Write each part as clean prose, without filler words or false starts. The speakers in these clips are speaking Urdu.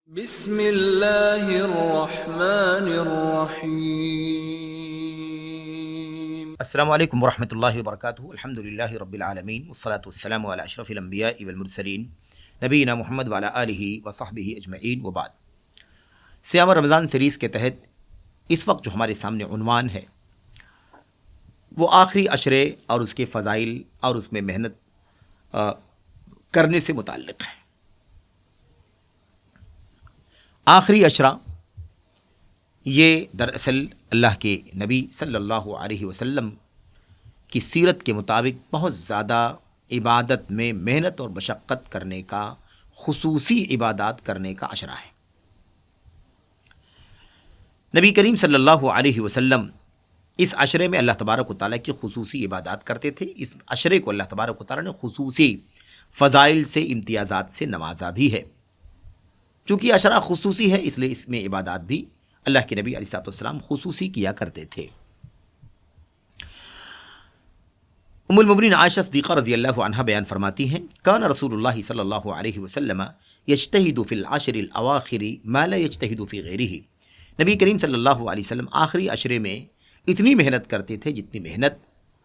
بسم اللہ الرحمن الرحیم۔ السلام علیکم ورحمۃ اللہ وبرکاتہ۔ الحمد للہ رب العالمین والصلاة والسلام علی اشرف الانبیاء والمرسلین نبینا محمد وعلی آلہ وصحبہ اجمعین وبعد۔ صیام رمضان سیریز کے تحت اس وقت جو ہمارے سامنے عنوان ہے وہ آخری عشرے اور اس کے فضائل اور اس میں محنت کرنے سے متعلق ہے۔ آخری عشرہ یہ دراصل اللہ کے نبی صلی اللہ علیہ وسلم کی سیرت کے مطابق بہت زیادہ عبادت میں محنت اور مشقت کرنے کا، خصوصی عبادات کرنے کا عشرہ ہے۔ نبی کریم صلی اللہ علیہ وسلم اس عشرے میں اللہ تبارک و تعالیٰ کی خصوصی عبادات کرتے تھے۔ اس عشرے کو اللہ تبارک و تعالیٰ نے خصوصی فضائل سے، امتیازات سے نوازا بھی ہے۔ چونکہ عشرہ خصوصی ہے اس لیے اس میں عبادات بھی اللہ کے نبی علیہ السلام خصوصی کیا کرتے تھے۔ ام المؤمنین عائشہ صدیقہ رضی اللہ عنہا بیان فرماتی ہیں، کان رسول اللہ صلی اللہ علیہ وسلم یجتہد فی العشر الاواخر ما لا یجتہد فی غیرہ۔ نبی کریم صلی اللہ علیہ وسلم آخری عشرے میں اتنی محنت کرتے تھے جتنی محنت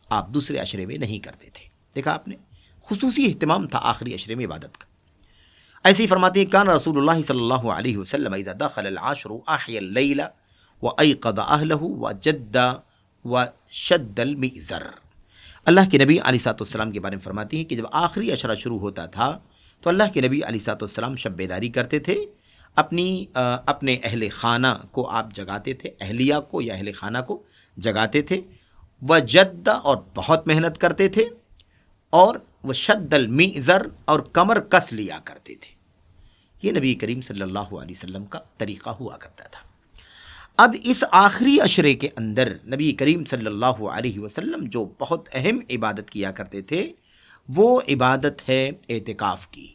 آپ دوسرے عشرے میں نہیں کرتے تھے۔ دیکھا آپ نے، خصوصی اہتمام تھا آخری عشرے میں عبادت کا۔ ایسے ہی فرماتے ہیں، کان رسول اللہ صلی اللہ علیہ وسلم اذا دخل العشر احیا اللیل وایقظ اہلہ وجد وشد المئزر۔ اللہ کے نبی علیہ السلام کے بارے میں فرماتی ہیں کہ جب آخری عشرہ شروع ہوتا تھا تو اللہ کے نبی علیہ السلام شب بیداری کرتے تھے، اپنے اہل خانہ کو آپ جگاتے تھے، اہلیہ کو یا اہل خانہ کو جگاتے تھے، وجد اور بہت محنت کرتے تھے، اور وہ شد المئزر اور کمر کس لیا کرتے تھے۔ یہ نبی کریم صلی اللہ علیہ وسلم کا طریقہ ہوا کرتا تھا۔ اب اس آخری عشرے کے اندر نبی کریم صلی اللہ علیہ وسلم جو بہت اہم عبادت کیا کرتے تھے وہ عبادت ہے اعتکاف کی۔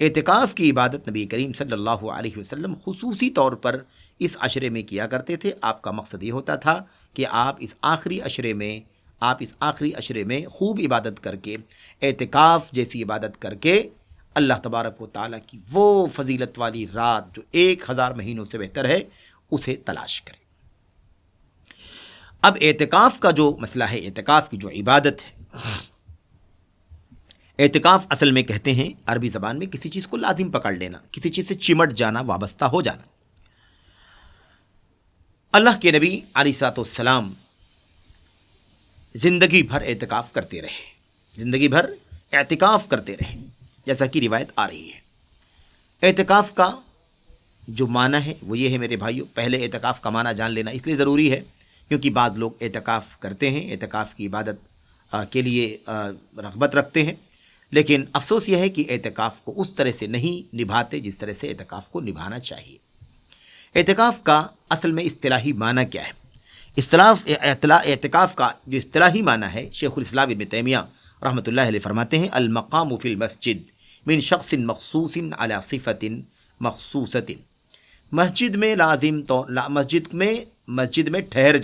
اعتکاف کی عبادت نبی کریم صلی اللہ علیہ وسلم خصوصی طور پر اس عشرے میں کیا کرتے تھے۔ آپ کا مقصد یہ ہوتا تھا کہ آپ اس آخری عشرے میں خوب عبادت کر کے، اعتکاف جیسی عبادت کر کے اللہ تبارک و تعالیٰ کی وہ فضیلت والی رات جو 1000 مہینوں سے بہتر ہے اسے تلاش کریں۔ اب اعتکاف کا جو مسئلہ ہے، اعتکاف کی جو عبادت ہے، اعتکاف اصل میں کہتے ہیں عربی زبان میں کسی چیز کو لازم پکڑ لینا، کسی چیز سے چمٹ جانا، وابستہ ہو جانا۔ اللہ کے نبی علیہ السلام زندگی بھر اعتکاف کرتے رہے، زندگی بھر اعتکاف کرتے رہے، جیسا کہ روایت آ رہی ہے۔ اعتکاف کا جو معنی ہے وہ یہ ہے میرے بھائیوں، پہلے اعتکاف کا معنی جان لینا اس لیے ضروری ہے کیونکہ بعض لوگ اعتکاف کرتے ہیں، اعتکاف کی عبادت کے لیے رغبت رکھتے ہیں، لیکن افسوس یہ ہے کہ اعتکاف کو اس طرح سے نہیں نبھاتے جس طرح سے اعتکاف کو نبھانا چاہیے۔ اعتکاف کا اصل میں اصطلاحی معنی کیا ہے؟ اعتکاف کا جو اصطلاحی معنی ہے، شیخ الاسلام ابن تیمیہ رحمۃ اللہ علیہ فرماتے ہیں، المقام فی المسجد من شخص مخصوص علی صفت مخصوصۃ۔ مسجد میں لازم تو مسجد میں ٹھہر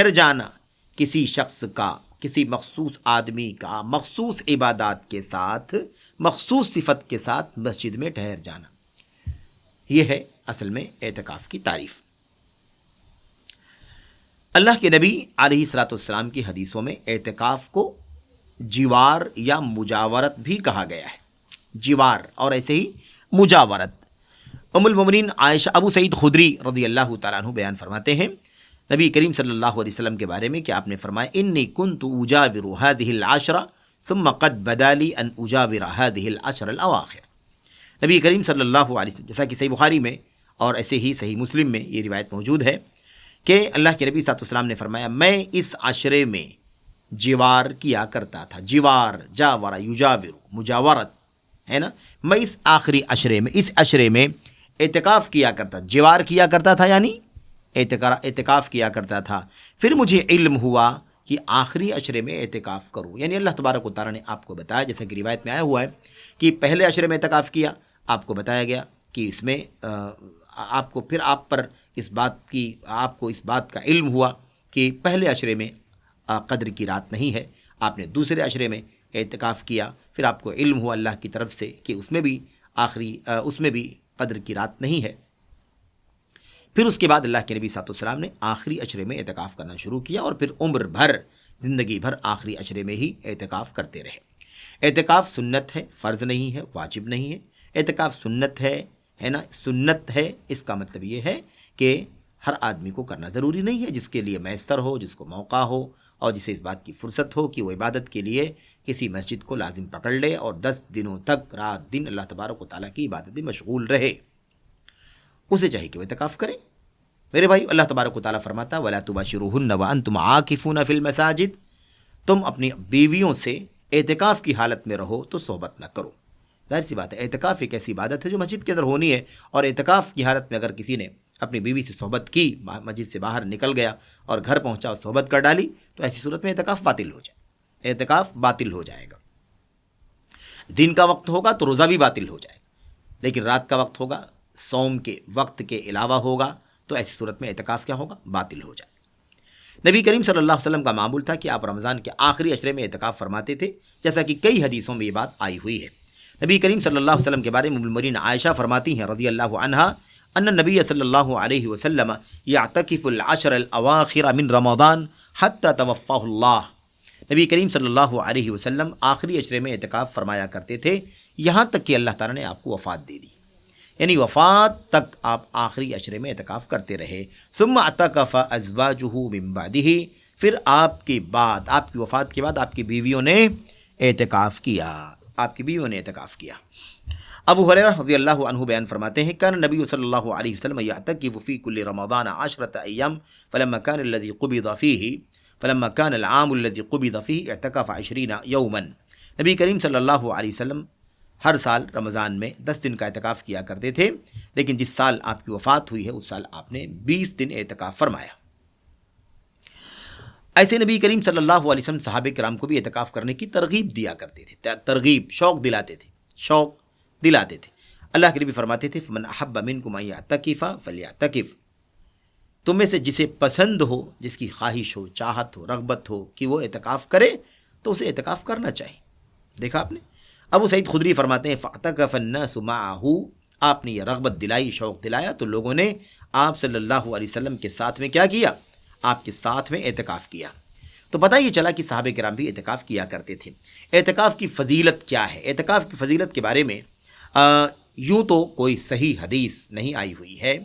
جانا کسی شخص کا، کسی مخصوص آدمی کا، مخصوص عبادات کے ساتھ، مخصوص صفت کے ساتھ مسجد میں ٹھہر جانا، یہ ہے اصل میں اعتکاف کی تعریف۔ اللہ کے نبی علیہ السلام کی حدیثوں میں اعتکاف کو جیوار یا مجاورت بھی کہا گیا ہے، جیوار اور ایسے ہی مجاورت۔ ام المؤمنین عائشہ ابو سعید خدری رضی اللہ تعالیٰ عنہ بیان فرماتے ہیں نبی کریم صلی اللہ علیہ وسلم کے بارے میں کہ آپ نے فرمایا، انی کنت اجاور هذه العشر ثم قد بدا لي ان اجاور هذه العشر الاواخر۔ نبی کریم صلی اللہ علیہ وسلم، جیسا کہ صحیح بخاری میں اور ایسے ہی صحیح مسلم میں یہ روایت موجود ہے کہ اللہ کے نبی صلی اللہ علیہ وسلم نے فرمایا، میں اس عشرے میں جیوار کیا کرتا تھا۔ جیوار، جاور یجاور، مجاورت ہے نا۔ میں اس آخری عشرے میں، اس عشرے میں اعتکاف کیا کرتا، جیوار کیا کرتا تھا، یعنی اعتکاف کیا کرتا تھا۔ پھر مجھے علم ہوا کہ آخری عشرے میں اعتکاف کروں، یعنی اللہ تبارک و تعالیٰ نے آپ کو بتایا، جیسا کہ روایت میں آیا ہوا ہے کہ پہلے عشرے میں اعتکاف کیا، آپ کو بتایا گیا کہ اس میں آپ کو پھر آپ پر اس بات کا علم ہوا کہ پہلے عشرے میں قدر کی رات نہیں ہے، آپ نے دوسرے عشرے میں اعتکاف کیا، پھر آپ کو علم ہوا اللہ کی طرف سے کہ اس میں بھی قدر کی رات نہیں ہے۔ پھر اس کے بعد اللہ کے نبی صلی اللہ علیہ وسلم نے آخری عشرے میں اعتکاف کرنا شروع کیا اور پھر عمر بھر، زندگی بھر آخری عشرے میں ہی اعتکاف کرتے رہے۔ اعتکاف سنت ہے، فرض نہیں ہے، واجب نہیں ہے۔ اعتکاف سنت ہے نا، سنت ہے، اس کا مطلب یہ ہے کہ ہر آدمی کو کرنا ضروری نہیں ہے، جس کے لیے میسر ہو، جس کو موقع ہو اور جسے اس بات کی فرصت ہو کہ وہ عبادت کے لیے کسی مسجد کو لازم پکڑ لے اور 10 دنوں تک رات دن اللہ تبارک و تعالیٰ کی عبادت میں مشغول رہے، اسے چاہیے کہ وہ اعتکاف کرے۔ میرے بھائی، اللہ تبارک و تعالیٰ فرماتا وَلَا تُبَاشِرُوهُنَّ وَأَنْتُمْ عَاكِفُونَ فِي الْمَسَاجِدِ، تم اپنی بیویوں سے اعتکاف کی حالت میں رہو تو صحبت نہ کرو۔ ظاہر سی بات ہے، اعتکاف ایک ایسی عبادت ہے جو مسجد کے اندر ہونی ہے، اور اعتکاف کی حالت میں اگر کسی نے اپنی بیوی سے صحبت کی، مسجد سے باہر نکل گیا اور گھر پہنچا اور صحبت کر ڈالی، تو ایسی صورت میں اعتکاف باطل ہو جائے، اعتکاف باطل ہو جائے گا۔ دن کا وقت ہوگا تو روزہ بھی باطل ہو جائے گا، لیکن رات کا وقت ہوگا، صوم کے وقت کے علاوہ ہوگا، تو ایسی صورت میں اعتکاف کیا ہوگا؟ باطل ہو جائے گا۔ نبی کریم صلی اللہ علیہ وسلم کا معمول تھا کہ آپ رمضان کے آخری عشرے میں اعتکاف فرماتے تھے، جیسا کہ کئی حدیثوں میں یہ بات آئی ہوئی ہے۔ نبی کریم صلی اللہ علیہ وسلم کے بارے میں ام المؤمنین عائشہ فرماتی ہیں رضی اللہ عنہا ان النبی صلی اللہ علیہ وسلم یعتکف العشر الاواخر من رمضان حتی توفاہ اللہ، نبی کریم صلی اللہ علیہ وسلم آخری عشرے میں اعتکاف فرمایا کرتے تھے یہاں تک کہ اللہ تعالیٰ نے آپ کو وفات دے دی، یعنی وفات تک آپ آخری عشرے میں اعتکاف کرتے رہے۔ ثم اعتکف ازواجہ من بعدہ، پھر آپ کے بعد، آپ کی وفات کے بعد آپ کی بیویوں نے اعتکاف کیا، آپ کی بیویوں نے اعتکاف کیا۔ ابو ہریرہ رضی اللہ عنہ بیان فرماتے ہیں کان نبی صلی اللہ علیہ وسلم یعتکف فی کل رمضان 10 ایام فلما كان الذي قبض فيه فلما كان العام الذي قبض فيه اعتکف 20 یوما، نبی کریم صلی اللہ علیہ وسلم ہر سال رمضان میں 10 دن کا اعتکاف کیا کرتے تھے، لیکن جس سال آپ کی وفات ہوئی ہے اس سال آپ نے 20 دن اعتکاف فرمایا۔ ایسے نبی کریم صلی اللہ علیہ وسلم صحابہ کرام کو بھی اعتکاف کرنے کی ترغیب دیا کرتے تھے، ترغیب، شوق دلاتے تھے، شوق دلاتے تھے۔ اللہ کے نبی فرماتے تھے فمن احب منکم ان یعتکف فلیعتکف، تم میں سے جسے پسند ہو، جس کی خواہش ہو، چاہت ہو، رغبت ہو کہ وہ اعتکاف کرے تو اسے اعتکاف کرنا چاہیے۔ دیکھا آپ نے، ابو سعید خدری فرماتے ہیں فاعتکف الناس معہ، آپ نے یہ رغبت دلائی، شوق دلایا تو لوگوں نے آپ صلی اللہ علیہ وسلم کے ساتھ میں کیا کیا؟ آپ کے ساتھ میں اعتکاف کیا۔ تو پتہ یہ چلا کہ صحابہ کرام بھی اعتکاف کیا کرتے تھے۔ اعتکاف کی فضیلت کیا ہے؟ اعتکاف کی فضیلت کے بارے میں یوں تو کوئی صحیح حدیث نہیں آئی ہوئی ہے،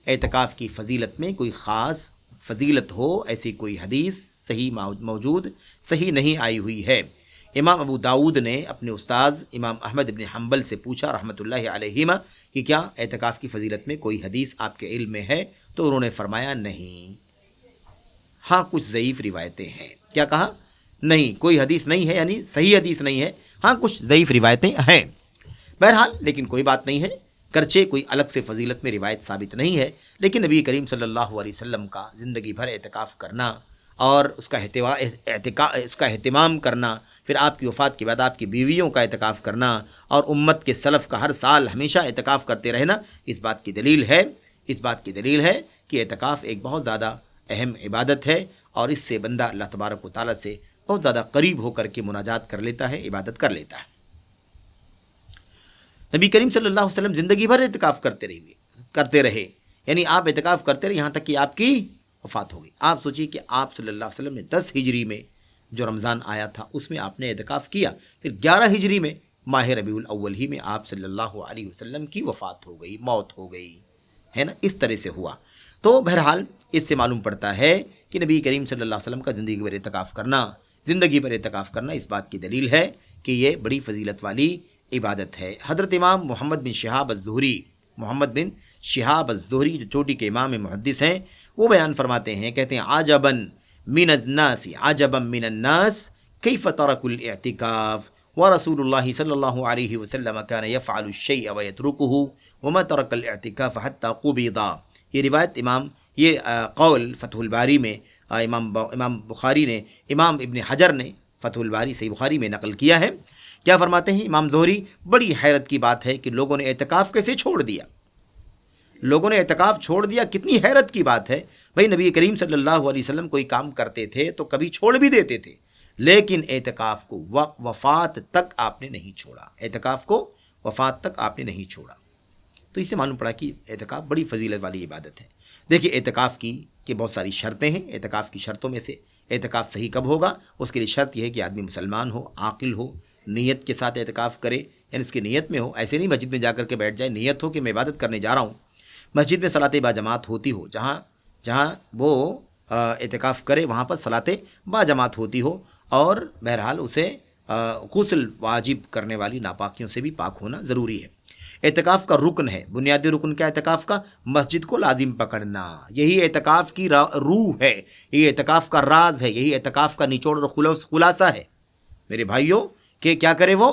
اعتکاف کی فضیلت میں کوئی خاص فضیلت ہو ایسی کوئی حدیث صحیح موجود صحیح نہیں آئی ہوئی ہے۔ امام ابو داود نے اپنے استاذ امام احمد بن حنبل سے پوچھا رحمۃ اللہ علیہما کہ کیا اعتکاف کی فضیلت میں کوئی حدیث آپ کے علم میں ہے؟ تو انہوں نے فرمایا نہیں، ہاں کچھ ضعیف روایتیں ہیں۔ کیا کہا؟ نہیں، کوئی حدیث نہیں ہے، یعنی صحیح حدیث نہیں ہے، ہاں کچھ ضعیف روایتیں ہیں۔ بہرحال لیکن کوئی بات نہیں ہے، گرچہ کوئی الگ سے فضیلت میں روایت ثابت نہیں ہے، لیکن نبی کریم صلی اللہ علیہ وسلم کا زندگی بھر اعتکاف کرنا اور اس کا اہتمام کرنا، پھر آپ کی وفات کے بعد آپ کی بیویوں کا اعتکاف کرنا اور امت کے سلف کا ہر سال ہمیشہ اعتکاف کرتے رہنا، اس بات کی دلیل ہے کہ اعتکاف ایک بہت زیادہ اہم عبادت ہے، اور اس سے بندہ اللہ تبارک و تعالیٰ سے بہت زیادہ قریب ہو کر کے مناجات کر لیتا ہے، عبادت کر لیتا ہے۔ نبی کریم صلی اللہ علیہ وسلم زندگی بھر اعتکاف کرتے رہے، یعنی آپ اعتکاف کرتے رہے یہاں تک کہ آپ کی وفات ہو گئی۔ آپ سوچیے کہ آپ صلی اللہ علیہ وسلم نے 10 ہجری میں جو رمضان آیا تھا اس میں آپ نے اعتکاف کیا، پھر 11 ہجری میں ماہ ربیع الاول ہی میں آپ صلی اللہ علیہ وسلم کی وفات ہو گئی، موت ہو گئی، ہے نا، اس طرح سے ہوا۔ تو بہرحال اس سے معلوم پڑتا ہے کہ نبی کریم صلی اللہ علیہ وسلم کا زندگی پر اعتکاف کرنا اس بات کی دلیل ہے کہ یہ بڑی فضیلت والی عبادت ہے۔ حضرت امام محمد بن شہاب الزہری جو چوٹی کے امام محدث ہیں، وہ بیان فرماتے ہیں، کہتے ہیں عجباً من الناس کیف ترکوا الاعتکاف ورسول اللہ صلی اللہ علیہ وسلم کان یفعل الشیء ویترکہ وما ترک الاعتکاف حتی قبض۔ یہ روایت یہ قول فتح الباری میں امام بخاری نے، امام ابن حجر نے فتح الباری صحیح بخاری میں نقل کیا ہے۔ کیا فرماتے ہیں امام زہری؟ بڑی حیرت کی بات ہے کہ لوگوں نے اعتکاف کیسے چھوڑ دیا، کتنی حیرت کی بات ہے۔ بھائی نبی کریم صلی اللہ علیہ وسلم کوئی کام کرتے تھے تو کبھی چھوڑ بھی دیتے تھے، لیکن اعتکاف کو وفات تک آپ نے نہیں چھوڑا، تو اس سے معلوم پڑا کہ اعتکاف بڑی فضیلت والی عبادت ہے۔ دیکھیے اعتکاف کی بہت ساری شرطیں ہیں۔ اعتکاف کی شرطوں میں سے اعتکاف صحیح کب ہوگا، اس کے لیے شرط یہ ہے کہ آدمی مسلمان ہو، عاقل ہو، نیت کے ساتھ اعتکاف کرے، یعنی اس کی نیت میں ہو، ایسے نہیں مسجد میں جا کر کے بیٹھ جائے، نیت ہو کہ میں عبادت کرنے جا رہا ہوں، مسجد میں صلاۃ باجماعت ہوتی ہو، جہاں وہ اعتکاف کرے وہاں پر صلاۃ باجماعت ہوتی ہو، اور بہرحال اسے غسل واجب کرنے والی ناپاکیوں سے بھی پاک ہونا ضروری ہے۔ اعتکاف کا رکن ہے، بنیادی رکن کیا اعتکاف کا؟ مسجد کو لازم پکڑنا، یہی اعتکاف کی روح ہے، یہی اعتکاف کا راز ہے، یہی اعتکاف کا نچوڑ اور خلاصہ ہے میرے بھائیوں، کہ کیا کرے وہ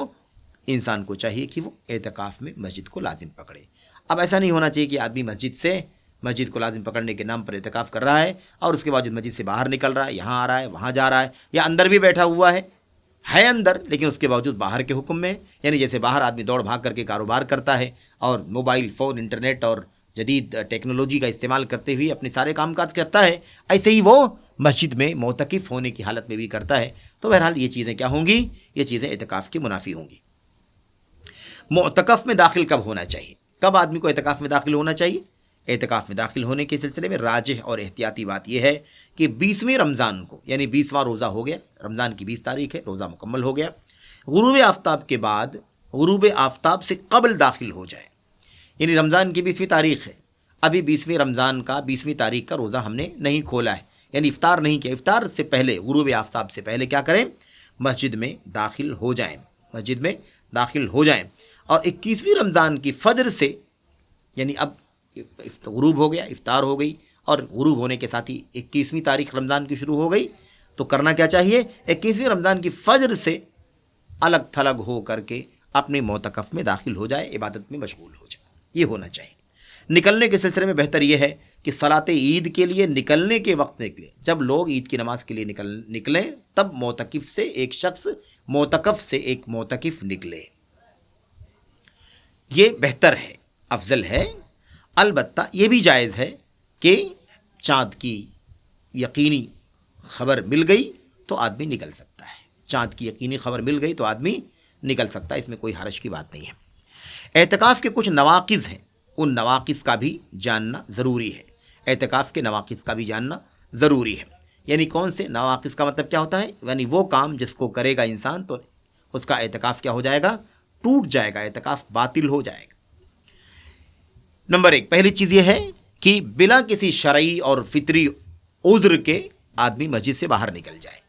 انسان کو چاہیے کہ وہ اعتکاف میں مسجد کو لازم پکڑے۔ اب ایسا نہیں ہونا چاہیے کہ آدمی مسجد کو لازم پکڑنے کے نام پر اعتکاف کر رہا ہے اور اس کے بعد مسجد سے باہر نکل رہا ہے، یہاں آ رہا ہے، وہاں جا رہا ہے، یا اندر بھی بیٹھا ہوا ہے اندر لیکن اس کے باوجود باہر کے حکم میں، یعنی جیسے باہر آدمی دوڑ بھاگ کر کے کاروبار کرتا ہے اور موبائل فون، انٹرنیٹ اور جدید ٹیکنالوجی کا استعمال کرتے ہوئے اپنے سارے کام کاج کرتا ہے، ایسے ہی وہ مسجد میں معتکف ہونے کی حالت میں بھی کرتا ہے۔ تو بہرحال یہ چیزیں کیا ہوں گی؟ یہ چیزیں اعتکاف کی منافی ہوں گی۔ معتکف میں داخل کب ہونا چاہیے؟ کب آدمی کو اعتکاف میں داخل ہونا چاہیے؟ اعتکاف میں داخل ہونے کے سلسلے میں راجح اور احتیاطی بات یہ ہے کہ 20ویں رمضان کو، یعنی 20واں روزہ ہو گیا، رمضان کی 20 تاریخ ہے، روزہ مکمل ہو گیا، غروب آفتاب کے بعد، غروب آفتاب سے قبل داخل ہو جائے، یعنی رمضان کی 20ویں تاریخ ہے، ابھی 20ویں رمضان کا 20ویں تاریخ کا روزہ ہم نے نہیں کھولا ہے، یعنی افطار نہیں کیا، افطار سے پہلے، غروب آفتاب سے پہلے کیا کریں؟ مسجد میں داخل ہو جائیں، مسجد میں داخل ہو جائیں، اور 21ویں رمضان کی فجر سے، یعنی اب غروب ہو گیا، افطار ہو گئی، اور غروب ہونے کے ساتھ ہی 21ویں تاریخ رمضان کی شروع ہو گئی، تو کرنا کیا چاہیے؟ 21ویں رمضان کی فجر سے الگ تھلگ ہو کر کے اپنے معتکف میں داخل ہو جائے، عبادت میں مشغول ہو جائے، یہ ہونا چاہیے۔ نکلنے کے سلسلے میں بہتر یہ ہے کہ صلاۃ عید کے لیے نکلنے کے وقت نکلے، جب لوگ عید کی نماز کے لیے نکلیں تب معتکف سے ایک معتکف نکلے، یہ بہتر ہے، افضل ہے۔ البتہ یہ بھی جائز ہے کہ چاند کی یقینی خبر مل گئی تو آدمی نکل سکتا ہے، چاند کی یقینی خبر مل گئی تو آدمی نکل سکتا ہے، اس میں کوئی حرج کی بات نہیں ہے۔ اعتکاف کے کچھ نواقض ہیں، ان نواقض کا بھی جاننا ضروری ہے، اعتکاف کے نواقض کا بھی جاننا ضروری ہے۔ یعنی کون سے نواقض کا مطلب کیا ہوتا ہے؟ یعنی وہ کام جس کو کرے گا انسان تو اس کا اعتکاف کیا ہو جائے گا؟ ٹوٹ جائے گا، اعتکاف باطل ہو جائے گا۔ نمبر 1، پہلی چیز یہ ہے کہ بلا کسی شرعی اور فطری عذر کے آدمی مسجد سے باہر نکل جائے،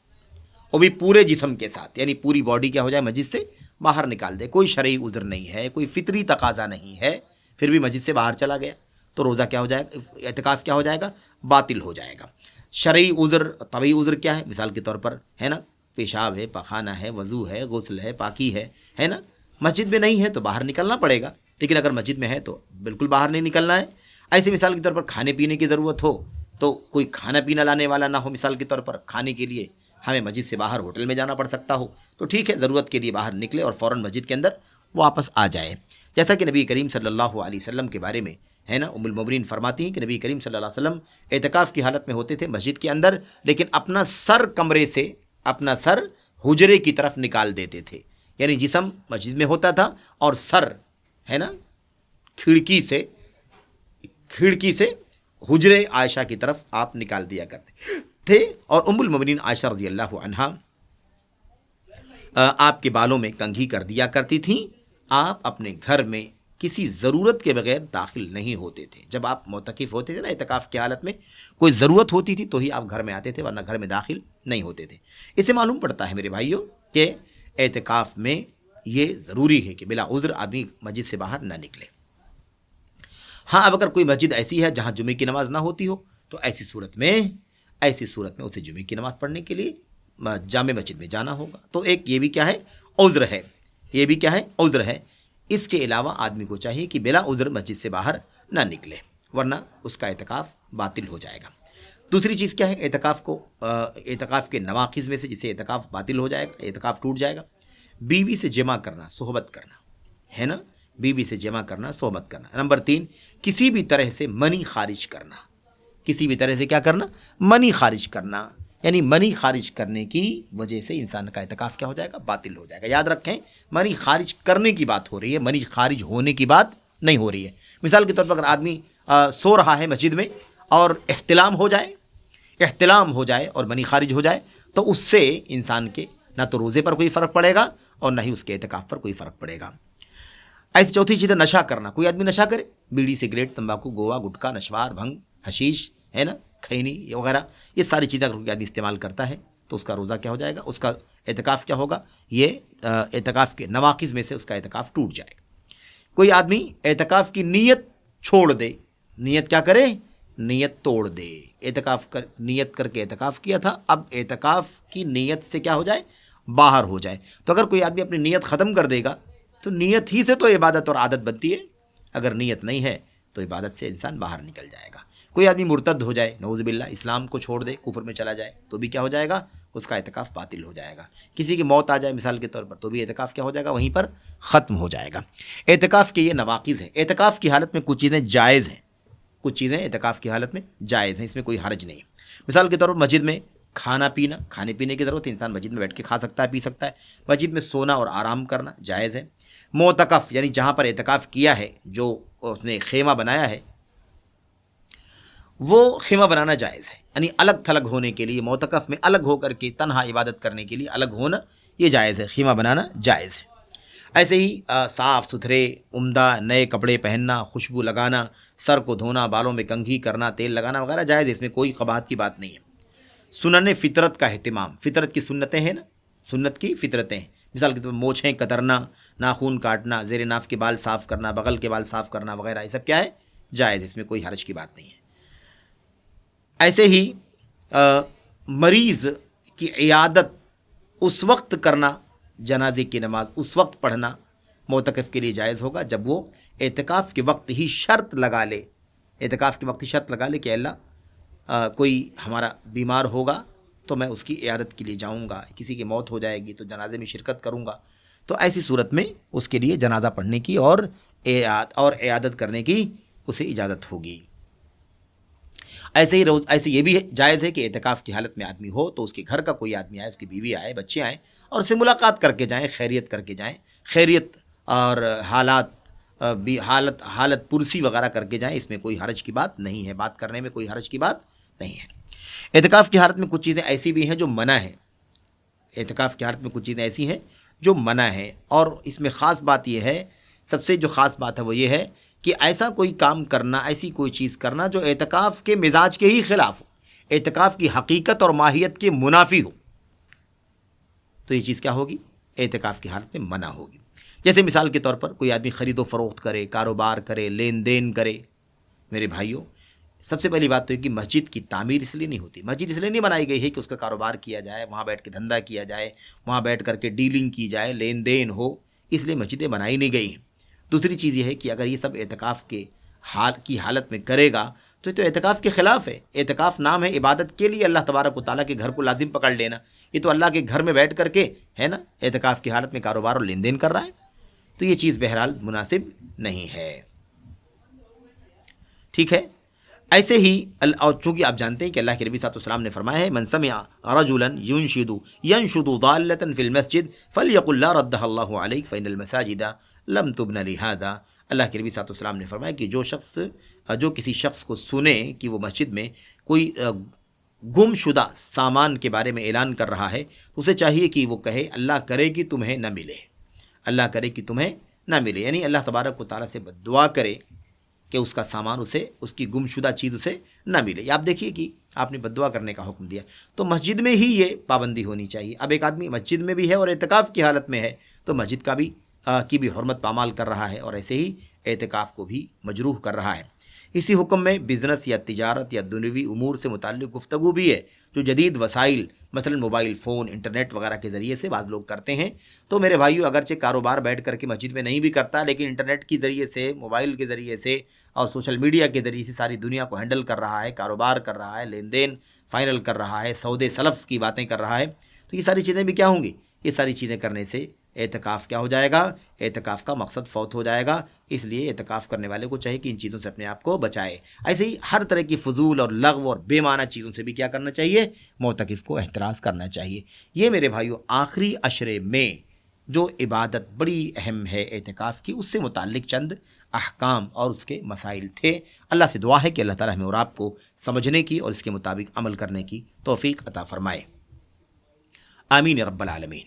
وہ بھی پورے جسم کے ساتھ، یعنی پوری باڈی کیا ہو جائے، مسجد سے باہر نکال دے، کوئی شرعی عذر نہیں ہے، کوئی فطری تقاضا نہیں ہے، پھر بھی مسجد سے باہر چلا گیا تو روزہ کیا ہو جائے گا؟ اعتکاف کیا ہو جائے گا؟ باطل ہو جائے گا۔ شرعی عذر، طبعی عذر کیا ہے؟ مثال کے طور پر ہے نا، پیشاب ہے، پخانہ ہے، وضو ہے، غسل ہے، پاکی ہے نا، مسجد میں نہیں ہے تو باہر نکلنا پڑے گا، لیکن اگر مسجد میں ہے تو بالکل باہر نہیں نکلنا ہے۔ ایسے مثال کے طور پر کھانے پینے کی ضرورت ہو تو کوئی کھانا پینا لانے والا نہ ہو، مثال کے طور پر کھانے کے لیے ہمیں مسجد سے باہر ہوٹل میں جانا پڑ سکتا ہو تو ٹھیک ہے، ضرورت کے لیے باہر نکلے اور فوراً مسجد کے اندر واپس آ جائے، جیسا کہ نبی کریم صلی اللہ علیہ وسلم کے بارے میں ہے نا، ام المومنین فرماتی ہیں کہ نبی کریم صلی اللہ علیہ وسلم اعتکاف کی حالت میں ہوتے تھے مسجد کے اندر، لیکن اپنا سر کمرے سے، اپنا سر حجرے کی طرف نکال دیتے تھے، یعنی جسم مسجد میں ہوتا تھا اور سر ہے نا کھڑکی سے حجرے عائشہ کی طرف آپ نکال دیا کرتے تھے، اور ام المومنین عائشہ رضی اللہ عنہا آپ کے بالوں میں کنگھی کر دیا کرتی تھیں، آپ اپنے گھر میں کسی ضرورت کے بغیر داخل نہیں ہوتے تھے۔ جب آپ معتکف ہوتے تھے نا اعتکاف کی حالت میں، کوئی ضرورت ہوتی تھی تو ہی آپ گھر میں آتے تھے، ورنہ گھر میں داخل نہیں ہوتے تھے۔ اس سے معلوم پڑتا ہے میرے بھائیوں کہ اعتکاف میں یہ ضروری ہے کہ بلا عذر آدمی مسجد سے باہر نہ نکلے۔ ہاں، اب اگر کوئی مسجد ایسی ہے جہاں جمعے کی نماز نہ ہوتی ہو تو ایسی صورت میں اسے جمعے کی نماز پڑھنے کے لیے جامع مسجد میں جانا ہوگا، تو ایک یہ بھی کیا ہے؟ عذر ہے، یہ بھی کیا ہے؟ عذر ہے۔ اس کے علاوہ آدمی کو چاہیے کہ بلا عذر مسجد سے باہر نہ نکلے، ورنہ اس کا اعتکاف باطل ہو جائے گا۔ دوسری چیز کیا ہے اعتکاف کے نواقض میں سے، جسے اعتکاف باطل ہو جائے گا، اعتکاف ٹوٹ جائے گا؟ بیوی سے جمع کرنا، صحبت کرنا ہے نا، بیوی سے جمع کرنا، صحبت کرنا۔ نمبر 3، کسی بھی طرح سے منی خارج کرنا، کسی بھی طرح سے کیا کرنا؟ منی خارج کرنا، یعنی منی خارج کرنے کی وجہ سے انسان کا اعتکاف کیا ہو جائے گا؟ باطل ہو جائے گا۔ یاد رکھیں، منی خارج کرنے کی بات ہو رہی ہے، منی خارج ہونے کی بات نہیں ہو رہی ہے۔ مثال کے طور پر اگر آدمی سو رہا ہے مسجد میں اور احتلام ہو جائے اور منی خارج ہو جائے تو اس سے انسان کے نہ تو روزے پر کوئی فرق پڑے گا اور نہ ہی اس کے اعتکاف پر کوئی فرق پڑے گا۔ ایسی چوتھی چیز ہے نشہ کرنا، کوئی آدمی نشہ کرے، بیڑی سگریٹ تمباکو گوا گٹکا نشوار بھنگ حشیش ہے نا کھینی وغیرہ، یہ ساری چیزیں اگر کوئی آدمی استعمال کرتا ہے تو اس کا روزہ کیا ہو جائے گا، اس کا اعتکاف کیا ہوگا، یہ اعتکاف کے نواقض میں سے اس کا اعتکاف ٹوٹ جائے گا۔ کوئی آدمی اعتکاف کی نیت چھوڑ دے، نیت کیا کرے، نیت توڑ دے، نیت کر کے اعتکاف کیا تھا، اب اعتکاف کی نیت سے کیا ہو جائے، باہر ہو جائے، تو اگر کوئی آدمی اپنی نیت ختم کر دے گا تو نیت ہی سے تو عبادت اور عادت بنتی ہے، اگر نیت نہیں ہے تو عبادت سے انسان باہر نکل جائے گا۔ کوئی آدمی مرتد ہو جائے، نعوذ باللہ اسلام کو چھوڑ دے، کفر میں چلا جائے تو بھی کیا ہو جائے گا، اس کا اعتکاف باطل ہو جائے گا۔ کسی کی موت آ جائے مثال کے طور پر تو بھی اعتکاف کیا ہو جائے گا، وہیں پر ختم ہو جائے گا۔ اعتکاف کے یہ نواقض ہیں۔ اعتکاف کی حالت میں کچھ چیزیں جائز ہیں، کچھ چیزیں اعتکاف کی حالت میں جائز ہیں، اس میں کوئی حرج نہیں ہے۔ مثال کے طور پر مسجد میں کھانا پینا، کھانے پینے کی ضرورت ہے، انسان مسجد میں بیٹھ کے کھا سکتا ہے، پی سکتا ہے۔ مسجد میں سونا اور آرام کرنا جائز ہے۔ معتکف یعنی جہاں پر اعتکاف کیا ہے، جو اس نے خیمہ بنایا ہے، وہ خیمہ بنانا جائز ہے، یعنی الگ تھلگ ہونے کے لیے، معتکف میں الگ ہو کر کے تنہا عبادت کرنے کے لیے الگ ہونا یہ جائز ہے، خیمہ بنانا جائز ہے۔ ایسے ہی صاف ستھرے عمدہ نئے کپڑے پہننا، خوشبو لگانا، سر کو دھونا، بالوں میں کنگھی کرنا، تیل لگانا وغیرہ جائز ہے، اس میں کوئی قباحت کی بات نہیں ہے۔ سنن فطرت کا اہتمام، فطرت کی سنتیں ہیں نا، سنت کی فطرتیں ہیں، مثال کے طور پر مونچھیں کترنا، ناخون کاٹنا، زیر ناف کے بال صاف کرنا، بغل کے بال صاف کرنا وغیرہ، یہ سب کیا ہے، جائز ہے، اس میں کوئی حرج کی بات نہیں ہے۔ ایسے ہی مریض کی عیادت اس وقت کرنا، جنازے کی نماز اس وقت پڑھنا معتکف کے لیے جائز ہوگا جب وہ اعتکاف کے وقت ہی شرط لگا لے، اعتکاف کے وقت ہی شرط لگا لے کہ اللہ کوئی ہمارا بیمار ہوگا تو میں اس کی عیادت کے لیے جاؤں گا، کسی کی موت ہو جائے گی تو جنازے میں شرکت کروں گا، تو ایسی صورت میں اس کے لیے جنازہ پڑھنے کی اور عیادت کرنے کی اسے اجازت ہوگی۔ ایسے یہ بھی جائز ہے کہ اعتکاف کی حالت میں آدمی ہو تو اس کے گھر کا کوئی آدمی آئے، اس کی بیوی آئے، بچے آئیں اور اس سے ملاقات کر کے جائیں، خیریت کر کے جائیں، خیریت اور حالت پرسی وغیرہ کر کے جائیں، اس میں کوئی حرج کی بات نہیں ہے، بات کرنے میں کوئی حرج کی بات نہیں ہے۔ اعتکاف کی حالت میں کچھ چیزیں ایسی بھی ہیں جو منع ہیں، اعتکاف کی حالت میں کچھ چیزیں ایسی ہیں جو منع ہیں، اور اس میں خاص بات یہ ہے، سب سے جو خاص بات ہے وہ یہ ہے کہ ایسا کوئی کام کرنا، ایسی کوئی چیز کرنا جو اعتکاف کے مزاج کے ہی خلاف ہو، اعتکاف کی حقیقت اور ماہیت کے منافی ہو، تو یہ چیز کیا ہوگی، اعتکاف کی حالت میں منع ہوگی۔ جیسے مثال کے طور پر کوئی آدمی خرید و فروخت کرے، کاروبار کرے، لین دین کرے۔ میرے بھائیوں، سب سے پہلی بات تو یہ کہ مسجد کی تعمیر اس لیے نہیں ہوتی، مسجد اس لیے نہیں بنائی گئی ہے کہ اس کا کاروبار کیا جائے، وہاں بیٹھ کے دھندا کیا جائے، وہاں بیٹھ کر کے ڈیلنگ کی جائے، لین دین ہو، اس لیے مسجدیں بنائی نہیں گئی ہیں۔ دوسری چیز یہ ہے کہ اگر یہ سب اعتکاف کے حالت میں کرے گا تو یہ تو اعتکاف کے خلاف ہے۔ اعتکاف نام ہے عبادت کے لیے اللہ تبارک و تعالیٰ کے گھر کو لازم پکڑ لینا، یہ تو اللہ کے گھر میں بیٹھ کر کے ہے نا اعتکاف کی حالت میں کاروبار اور لین دین کر رہا ہے، تو یہ چیز بہرحال مناسب نہیں ہے، ٹھیک ہے۔ ایسے ہی اور چونکہ آپ جانتے ہیں کہ اللہ کے نبی صلی اللہ علیہ وسلم نے فرمایا ہے من سمع رجلا ينشد ضالة في المسجد فليقل لا ردها الله عليك فإن المساجد لم تبن لهذا۔ اللہ کے نبی صلی اللہ علیہ وسلم نے فرمایا کہ جو کسی شخص کو سنے کہ وہ مسجد میں کوئی گم شدہ سامان کے بارے میں اعلان کر رہا ہے، اسے چاہیے کہ وہ کہے اللہ کرے کہ تمہیں نہ ملے، اللہ کرے کہ تمہیں نہ ملے، یعنی اللہ تبارک و تعالیٰ سے بد دعا کرے کہ اس کا سامان اس کی گم شدہ چیز اسے نہ ملے۔ یا آپ دیکھیے کہ آپ نے بد دعا کرنے کا حکم دیا، تو مسجد میں ہی یہ پابندی ہونی چاہیے۔ اب ایک آدمی مسجد میں بھی ہے اور اعتکاف کی حالت میں ہے تو مسجد کی بھی حرمت پامال کر رہا ہے، اور ایسے ہی اعتکاف کو بھی مجروح کر رہا ہے۔ اسی حکم میں بزنس یا تجارت یا دنیوی امور سے متعلق گفتگو بھی ہے، جو جدید وسائل مثلا موبائل فون، انٹرنیٹ وغیرہ کے ذریعے سے بعض لوگ کرتے ہیں۔ تو میرے بھائیو، اگرچہ کاروبار بیٹھ کر کے مسجد میں نہیں بھی کرتا، لیکن انٹرنیٹ کے ذریعے سے، موبائل کے ذریعے سے اور سوشل میڈیا کے ذریعے سے ساری دنیا کو ہینڈل کر رہا ہے، کاروبار کر رہا ہے، لین دین فائنل کر رہا ہے، سودے سلف کی باتیں کر رہا ہے، تو یہ ساری چیزیں بھی کیا ہوں گی، یہ ساری چیزیں کرنے سے اعتکاف کیا ہو جائے گا، اعتکاف کا مقصد فوت ہو جائے گا۔ اس لیے اعتکاف کرنے والے کو چاہیے کہ ان چیزوں سے اپنے آپ کو بچائے۔ ایسے ہی ہر طرح کی فضول اور لغو اور بے معنی چیزوں سے بھی کیا کرنا چاہیے، معتکف کو احتراز کرنا چاہیے۔ یہ میرے بھائیوں آخری عشرے میں جو عبادت بڑی اہم ہے اعتکاف کی، اس سے متعلق چند احکام اور اس کے مسائل تھے۔ اللہ سے دعا ہے کہ اللہ تعالیٰ ہمیں اور آپ کو سمجھنے کی اور اس کے مطابق عمل کرنے کی توفیق عطا فرمائے، آمین رب العالمین۔